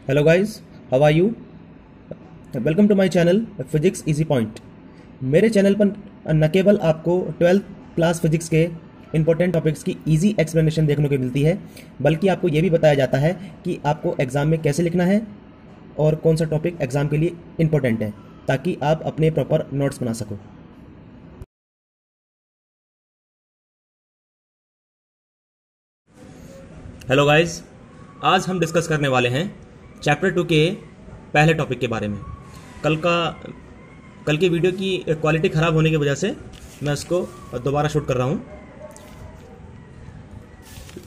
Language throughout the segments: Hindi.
Hello guys, how are you? Welcome to my channel physics easy point. मेरे चैनल पर न केवल आपको 12th क्लास फिजिक्स के इंपॉर्टेंट टॉपिक्स की इजी एक्सप्लेनेशन देखने को मिलती है, बल्कि आपको ये भी बताया जाता है कि आपको एग्ज़ाम में कैसे लिखना है और कौन सा टॉपिक एग्ज़ाम के लिए इम्पोर्टेंट है, ताकि आप अपने प्रॉपर नोट्स बना सको। हेलो गाइस, आज हम डिस्कस करने वाले हैं चैप्टर 2 के पहले टॉपिक के बारे में। कल की वीडियो की क्वालिटी ख़राब होने की वजह से मैं इसको दोबारा शूट कर रहा हूँ।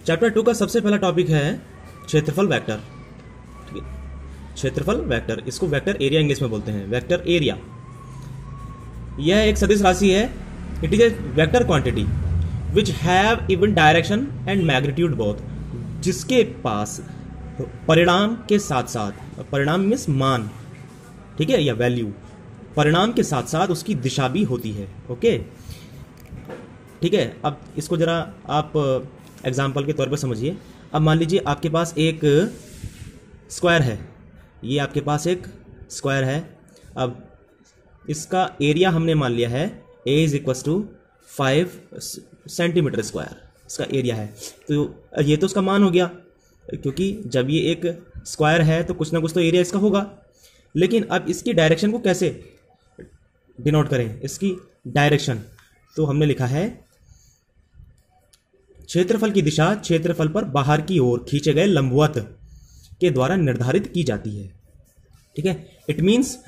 चैप्टर 2 का सबसे पहला टॉपिक है क्षेत्रफल वेक्टर। ठीक है, क्षेत्रफल वेक्टर, इसको वेक्टर एरिया इंग्लिश में बोलते हैं, वेक्टर एरिया। यह एक सदिश राशि है। It is a vector quantity which have even direction and magnitude both, जिसके पास परिणाम के साथ साथ, परिणाम मीन्स मान, ठीक है, या वैल्यू, परिणाम के साथ साथ उसकी दिशा भी होती है। ओके, ठीक है। अब इसको जरा आप एग्जाम्पल के तौर पर समझिए। अब मान लीजिए आपके पास एक स्क्वायर है, ये आपके पास एक स्क्वायर है। अब इसका एरिया हमने मान लिया है a is equals to 5 centimetre square, इसका एरिया है। तो ये तो उसका मान हो गया, क्योंकि जब ये एक स्क्वायर है तो कुछ ना कुछ तो एरिया इसका होगा। लेकिन अब इसकी डायरेक्शन को कैसे डिनोट करें, इसकी डायरेक्शन, तो हमने लिखा है क्षेत्रफल की दिशा क्षेत्रफल पर बाहर की ओर खींचे गए लंबवत के द्वारा निर्धारित की जाती है। ठीक है, इट मीन्स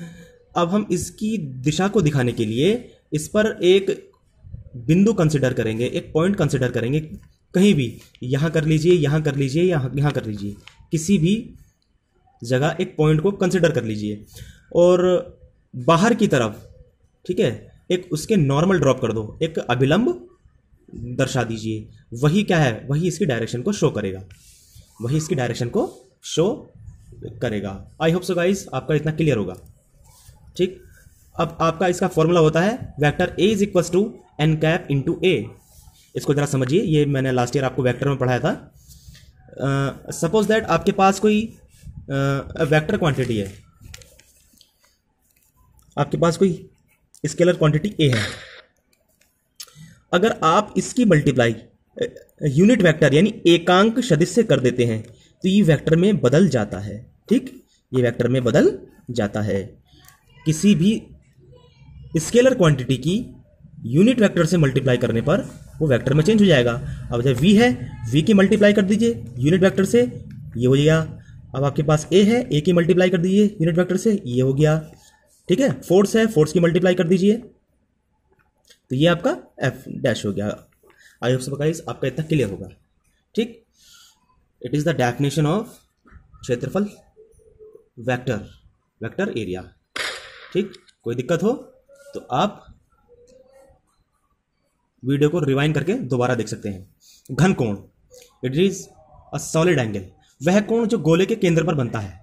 अब हम इसकी दिशा को दिखाने के लिए इस पर एक बिंदु कंसिडर करेंगे, एक पॉइंट कंसिडर करेंगे, कहीं भी, यहां कर लीजिए, यहां कर लीजिए, यहां कर लीजिए, किसी भी जगह एक पॉइंट को कंसिडर कर लीजिए और बाहर की तरफ, ठीक है, एक उसके नॉर्मल ड्रॉप कर दो, एक अभिलंब दर्शा दीजिए। वही क्या है, वही इसकी डायरेक्शन को शो करेगा, वही इसकी डायरेक्शन को शो करेगा। आई होप सो गाइस, आपका इतना क्लियर होगा। ठीक, अब आपका इसका फॉर्मूला होता है vector A is equal to n cap into A. इसको जरा समझिए, ये मैंने लास्ट ईयर आपको वेक्टर में पढ़ाया था। सपोज दैट आपके पास कोई वेक्टर क्वांटिटी है, आपके पास कोई स्केलर क्वांटिटी ए है। अगर आप इसकी मल्टीप्लाई यूनिट वेक्टर यानी एकांक सदिश से कर देते हैं तो ये वेक्टर में बदल जाता है। ठीक, ये वेक्टर में बदल जाता है। किसी भी स्केलर क्वांटिटी की यूनिट वेक्टर से मल्टीप्लाई करने पर वो वेक्टर में चेंज हो जाएगा। अब जब v है, v की मल्टीप्लाई कर दीजिए यूनिट वेक्टर से, ये हो जाएगा। अब आपके पास a है, a की मल्टीप्लाई कर दीजिए यूनिट वेक्टर से, ये हो गया। ठीक है, फोर्स है, फोर्स की मल्टीप्लाई कर दीजिए, तो ये आपका f डैश हो गया। आई होप सो गाइस आपका इतना क्लियर होगा। ठीक, it is the definition of क्षेत्रफल वेक्टर, वेक्टर एरिया। ठीक, कोई दिक्कत हो तो आप वीडियो को रिवाइंड करके दोबारा देख सकते हैं। घन कोण, it is a solid angle, वह कोण जो गोले के केंद्र पर बनता है।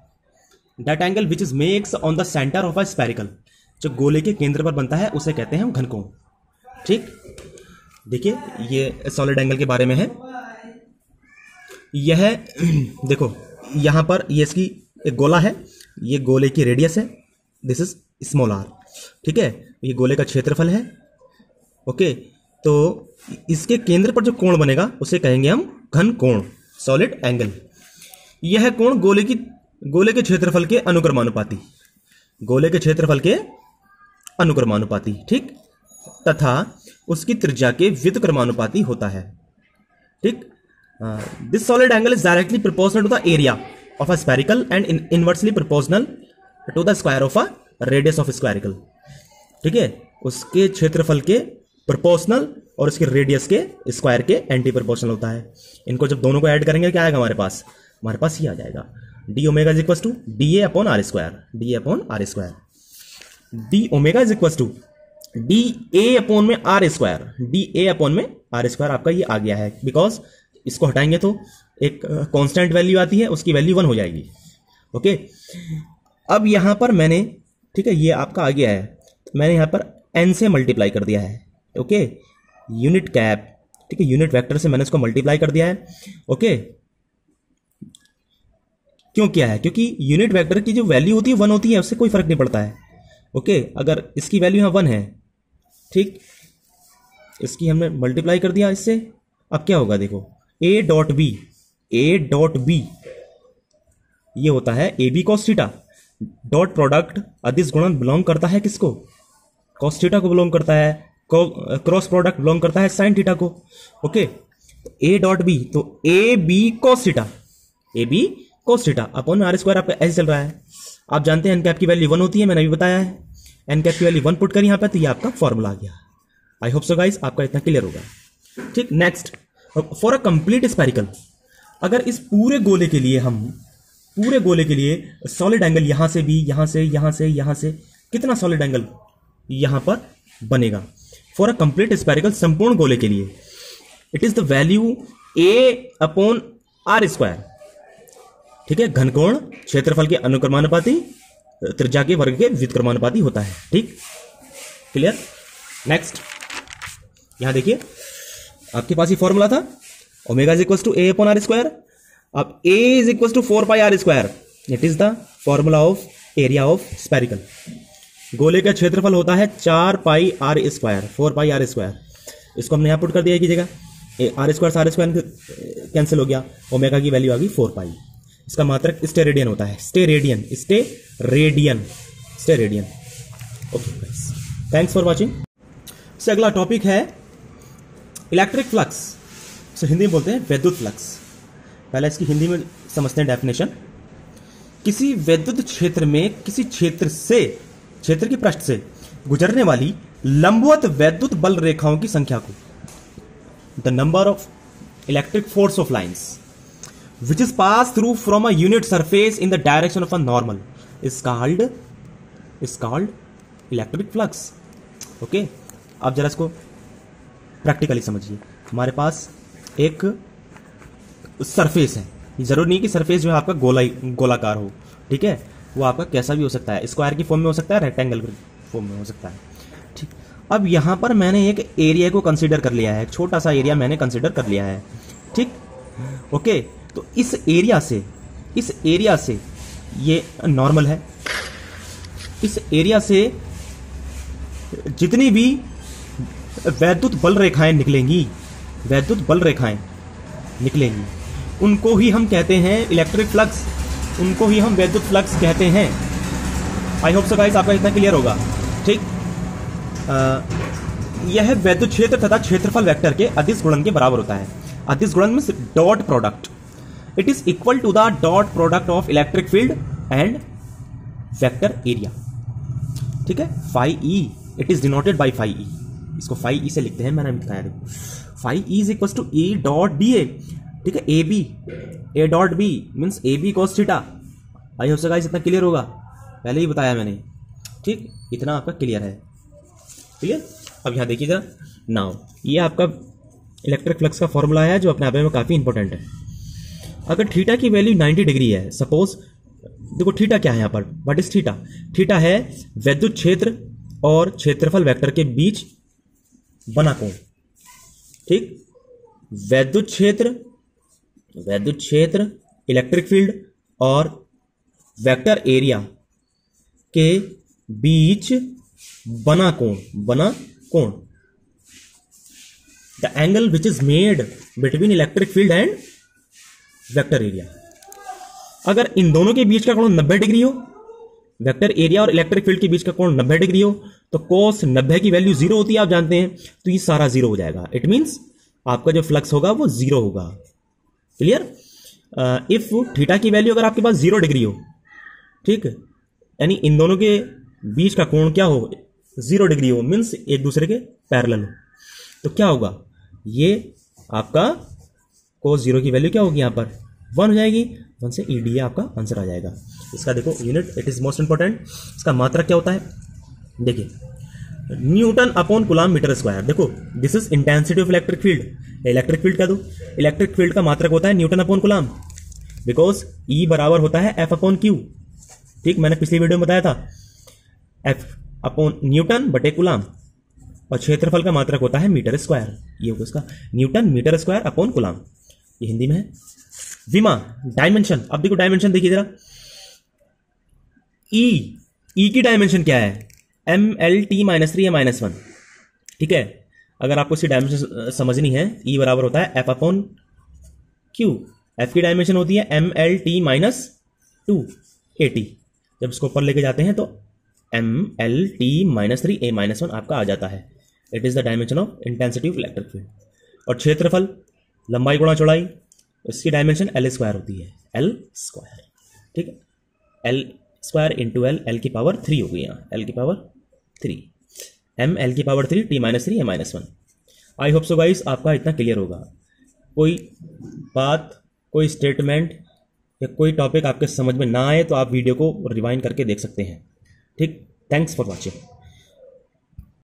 That angle which is makes on the centre of a spherical, जो गोले के केंद्र पर बनता है उसे कहते हैं हम घन कोण। ठीक, देखिए ये सॉलिड एंगल के बारे में है। यह देखो, यहां पर ये इसकी एक गोला है, ये गोले की रेडियस है, दिस इज स्मॉल आर। ठीक है, ये गोले का क्षेत्रफल है। ओके, तो इसके केंद्र पर जो कोण बनेगा उसे कहेंगे हम घन कोण, सॉलिड एंगल। यह कोण गोले के क्षेत्रफल के अनुक्रमानुपाती, गोले के क्षेत्रफल के अनुक्रमानुपाती, ठीक, तथा उसकी त्रिज्या के व्युत्क्रमानुपाती होता है। ठीक, this solid angle is directly proportional to the area of a spherical and inversely proportional to the square of a radius of spherical. ठीक है, उसके क्षेत्रफल के प्रोपोर्शनल और उसके रेडियस के स्क्वायर के एंटी प्रोपोर्शनल होता है। इनको जब दोनों को ऐड करेंगे क्या आएगा हमारे पास ये आ जाएगा d omega is equal to d A upon are square, d A upon are square. D omega is equal to d A upon में r square, d A upon में आर स्क्वायर आपका ये आ गया है। बिकॉज इसको हटाएंगे तो एक कांस्टेंट वैल्यू आती है, उसकी वैल्यू 1 हो जाएगी। ओके, अब यहां पर मैंने, ठीक है, ये आपका आ गया है, मैंने यहां पर n से मल्टीप्लाई कर दिया है। ओके, यूनिट कैप, ठीक है, यूनिट वेक्टर से मैंने इसको मल्टीप्लाई कर दिया है। ओके, क्यों किया है? क्योंकि यूनिट वेक्टर की जो वैल्यू होती है 1 होती है, उससे कोई फर्क नहीं पड़ता है। ओके, अगर इसकी वैल्यू यहां 1 है, ठीक, इसकी हमने मल्टीप्लाई कर दिया इससे, अब क्या होगा देखो, ए डॉट बी ये होता है A B cos theta, dot product अदिश गुणन बिलोंग करता है किसको? कॉस थीटा को बिलोंग करता है, क्रॉस प्रोडक्ट बिलोंग करता है साइन थीटा को। ओके, ए डॉट बी, तो A B cos theta upon are square आपका ऐसे चल रहा है। आप जानते हैं एन कैप की वैल्यू 1 होती है, मैंने अभी बताया है। एन कैप की वैल्यू 1 पुट कर यहां पर, तो ये आपका फॉर्मूला आ गया। आई होप सो गाइस आपका इतना क्लियर होगा। ठीक, next, for a complete spherical, अगर इस पूरे गोले के लिए सॉलिड एंगल यहां से भी, यहां से कितना सॉलिड एंगल यहां पर बनेगा? फॉर अ कंप्लीट स्फेरिकल, संपूर्ण गोले के लिए, it is the value A upon are square. ठीक है, घनकोण क्षेत्रफल के अनुक्रमानुपाती, त्रिज्या के वर्ग के व्युत्क्रमानुपाती होता है। ठीक, क्लियर। नेक्स्ट, यहां देखिए आपके पास ये फॉर्मूला था, omega is equal to A upon are square. अब A is equal to 4 pi r square, it is the formula of area of spherical. गोले का क्षेत्रफल होता है 4 pi r square, 4 pi r square. इसको हमने यहां पुट कर दिया कीजिएगा, आर स्क्वायर से आर स्क्वायर कैंसिल हो गया, ओमेगा की वैल्यू आ गई 4 पाई। इसका मात्रक स्टेरेडियन होता है, steradian. Okay guys, thanks for watching. से अगला टॉपिक है इलेक्ट्रिक फ्लक्स, से हिंदी में बोलते हैं वैद्युत फ्लक्स। पहले इसकी हिंदी में समझते हैं डेफिनेशन। किसी वैद्युत क्षेत्र में किसी क्षेत्र की पृष्ठ से गुजरने वाली लंबवत वैद्युत बल रेखाओं की संख्या को, the number of electric force of lines which is passed through from a unit surface in the direction of a normal is called electric flux. Okay, अब जरा इसको प्रैक्टिकली समझिए। हमारे पास एक सरफेस है, जरूर नहीं कि सरफेस जो है आपका गोलाकार हो, ठीक है, वो आपका कैसा भी हो सकता है, स्क्वायर की फॉर्म में हो सकता है, रेक्टेंगल की फॉर्म में हो सकता है। ठीक, अब यहां पर मैंने एक एरिया को कंसीडर कर लिया है, एक छोटा सा एरिया मैंने कंसीडर कर लिया है। ठीक, ओके, तो इस एरिया से ये नॉर्मल है, इस एरिया से जितनी भी वैद्युत बल रेखाएं निकलेंगी, उनको ही हम कहते हैं इलेक्ट्रिक फ्लक्स, उनको ही हम वैद्युत फ्लक्स कहते हैं। आई होप सो गाइस आपका इतना क्लियर होगा। ठीक, यह वैद्युत क्षेत्र तथा क्षेत्रफल वेक्टर के अदिश गुणन के बराबर होता है। अदिश गुणन means dot product. It is equal to the dot product of electric field and vector area. ठीक है, phi E, it is denoted by phi E. इसको फाई ई से लिखते हैं, मैंने बताया देखो, phi E is equal to A dot D A. ठीक है, A B, A dot B means A B cos theta. I hope so guys इतना क्लियर होगा, पहले ही बताया मैंने। ठीक, इतना आपका क्लियर है। क्लियर। अब यहां देखिए जरा, नाउ ये आपका इलेक्ट्रिक फ्लक्स का फॉर्मूला है जो अपने आप में काफी इंपॉर्टेंट है। अगर थीटा की वैल्यू 90 डिग्री है, सपोज देखो थीटा क्या है यहां पर, व्हाट इज थीटा? थीटा है वैद्युत क्षेत्र और क्षेत्रफल वेक्टर के बीच बना कोण। ठीक, वैद्युत क्षेत्र इलेक्ट्रिक फील्ड और वेक्टर एरिया के बीच बना कोण, the angle which is made between electric field and vector area. अगर इन दोनों के बीच का कोण 90 डिग्री हो, वेक्टर एरिया और इलेक्ट्रिक फील्ड के बीच का कोण 90 डिग्री हो, तो cos 90 की वैल्यू 0 होती है, आप जानते हैं, तो ये सारा 0 हो जाएगा। इट मींस आपका जो फ्लक्स होगा वो 0 होगा। क्लियर। इफ थीटा की वैल्यू अगर आपके पास 0 डिग्री हो, ठीक, यानी इन दोनों के बीच का कोण क्या हो, 0 डिग्री हो, मीन्स एक दूसरे के पैरेलल हो, तो क्या होगा, ये आपका cos 0 की वैल्यू क्या होगी, यहां पर 1 हो जाएगी। 1 से EDA आपका आंसर आ जाएगा। इसका देखो unit, it is most important. इसका मात्रक क्या होता है, देखिए, newton upon coulomb metre square. देखो, this is intensity of electric field. Electric field का दो, इलेक्ट्रिक फील्ड का मात्रक होता है newton upon coulomb, because E बराबर होता है F अपॉन Q। ठीक, मैंने पिछली वीडियो में बताया था, F अपॉन न्यूटन बटे कूलम्ब, और क्षेत्रफल का मात्रक होता है मीटर स्क्वायर। ये होगा इसका newton metre square upon coulomb. ये हिंदी में है। विमा डायमेंशन, अब देखो डायमेंशन देखिए जरा, ई की डायमेंशन क्या है, MLT-3 या -1, ठीक है। अगर आपको इसकी डायमेंशन समझनी है, ई बराबर होता है F/Q, एफ की डायमेंशन होती है MLT-2 जब इसको ऊपर लेके जाते हैं तो MLT-3A-1 आपका आ जाता है। It is the dimension of intensity of electric field. और क्षेत्रफल लंबाई गुणा चौड़ाई, इसकी डायमेंशन L² होती है, L², ठीक है। L² इंटू L की पावर 3 हो गई यहाँ, L की पावर 3, ML की पावर 3 T-3 A-1। आई होप सो गाइस आपका इतना क्लियर होगा। कोई बात, कोई स्टेटमेंट या कोई टॉपिक आपके समझ में ना आए तो आप वीडियो को रिवाइंड करके देख सकते हैं, ठीक। Thanks for watching.